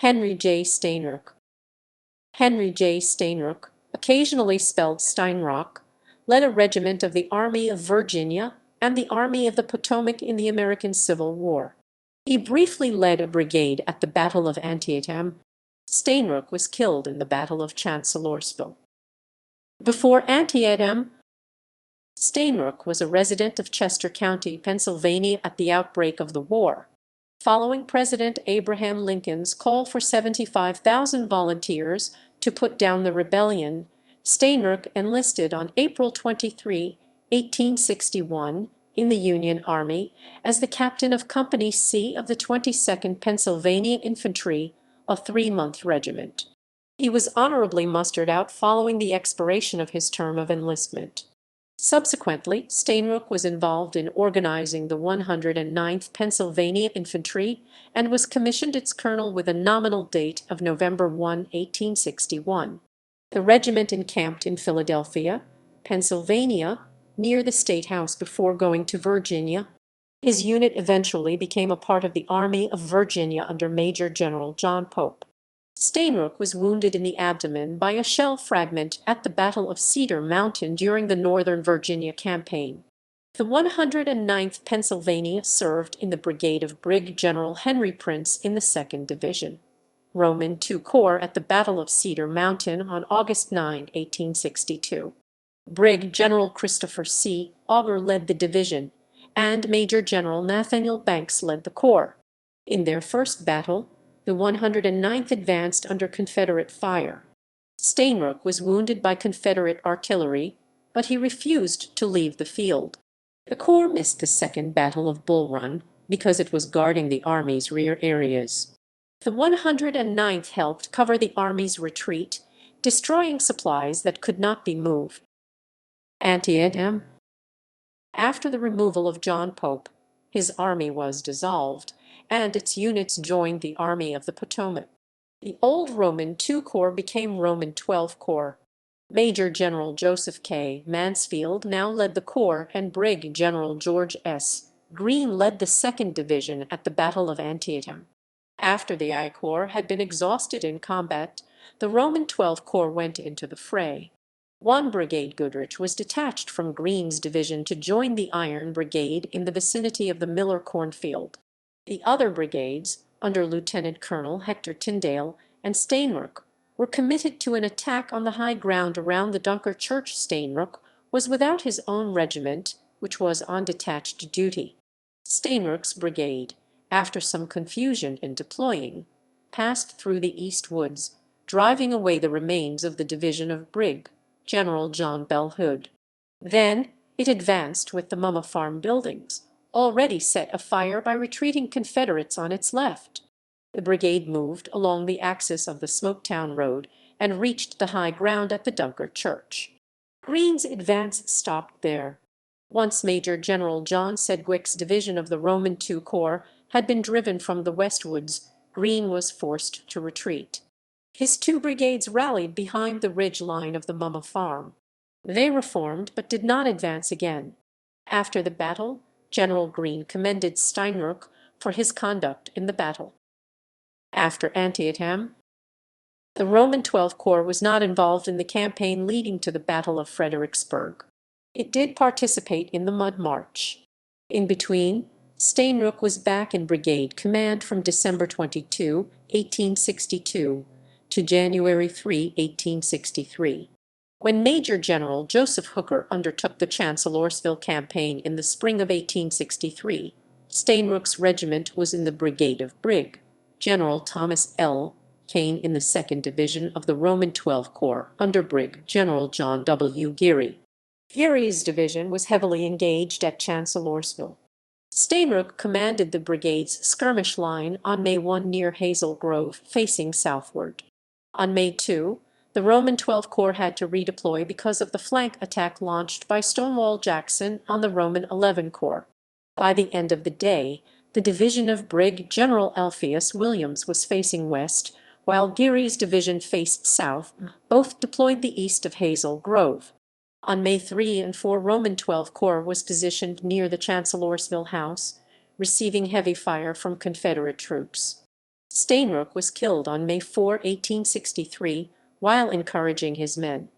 Henry J. Stainrook. Henry J. Stainrook, occasionally spelled Steinrock, led a regiment of the Army of Virginia and the Army of the Potomac in the American Civil War. He briefly led a brigade at the Battle of Antietam. Stainrook was killed in the Battle of Chancellorsville. Before Antietam, Stainrook was a resident of Chester County, Pennsylvania at the outbreak of the war. Following President Abraham Lincoln's call for 75,000 volunteers to put down the rebellion, Stainrook enlisted on April 23, 1861, in the Union Army as the captain of Company C of the 22nd Pennsylvania Infantry, a three-month regiment. He was honorably mustered out following the expiration of his term of enlistment. Subsequently, Stainrook was involved in organizing the 109th Pennsylvania Infantry and was commissioned its colonel with a nominal date of November 1, 1861. The regiment encamped in Philadelphia, Pennsylvania, near the State House before going to Virginia. His unit eventually became a part of the Army of Virginia under Major General John Pope. Stainrook was wounded in the abdomen by a shell fragment at the Battle of Cedar Mountain during the Northern Virginia campaign. The 109th Pennsylvania served in the brigade of Brig General Henry Prince in the 2nd Division. Roman II Corps at the Battle of Cedar Mountain on August 9, 1862. Brig General Christopher C. Auger led the division, and Major General Nathaniel Banks led the corps. In their first battle, the 109th advanced under Confederate fire. Stainrook was wounded by Confederate artillery, but he refused to leave the field. The Corps missed the Second Battle of Bull Run because it was guarding the Army's rear areas. The 109th helped cover the Army's retreat, destroying supplies that could not be moved. Antietam. After the removal of John Pope, his army was dissolved, and its units joined the Army of the Potomac. The old Roman II Corps became Roman XII Corps. Major General Joseph K. Mansfield now led the corps, and Brig General George S. Greene led the 2nd Division at the Battle of Antietam. After the I Corps had been exhausted in combat, the Roman XII Corps went into the fray. One brigade Goodrich was detached from Greene's division to join the Iron Brigade in the vicinity of the Miller cornfield. The other brigades, under Lieutenant Colonel Hector Tyndale and Stainrook, were committed to an attack on the high ground around the Dunker Church. Stainrook was without his own regiment, which was on detached duty. Stainrook's brigade, after some confusion in deploying, passed through the East Woods, driving away the remains of the division of Brig General John Bell Hood. Then it advanced with the Mumma Farm buildings, already set afire by retreating Confederates on its left. The brigade moved along the axis of the Smoketown Road and reached the high ground at the Dunker Church. Greene's advance stopped there. Once Major General John Sedgwick's division of the Roman II Corps had been driven from the Westwoods, Greene was forced to retreat. His two brigades rallied behind the ridge line of the Mumma Farm. They reformed but did not advance again. After the battle, General Greene commended Steinrook for his conduct in the battle. After Antietam, the Roman XII Corps was not involved in the campaign leading to the Battle of Fredericksburg. It did participate in the Mud March. In between, Stainrook was back in brigade command from December 22, 1862, to January 3, 1863. When Major General Joseph Hooker undertook the Chancellorsville campaign in the spring of 1863, Stainrook's regiment was in the brigade of Brig General Thomas L. Kane in the 2nd Division of the Roman XII Corps under Brig General John W. Geary. Geary's division was heavily engaged at Chancellorsville. Stainrook commanded the brigade's skirmish line on May 1 near Hazel Grove, facing southward. On May 2, the Roman XII Corps had to redeploy because of the flank attack launched by Stonewall Jackson on the Roman XI Corps. By the end of the day, the division of Brig General Alpheus Williams was facing west, while Geary's division faced south, both deployed east of Hazel Grove. On May 3 and 4, Roman XII Corps was positioned near the Chancellorsville House, receiving heavy fire from Confederate troops. Stainrook was killed on May 4, 1863, while encouraging his men.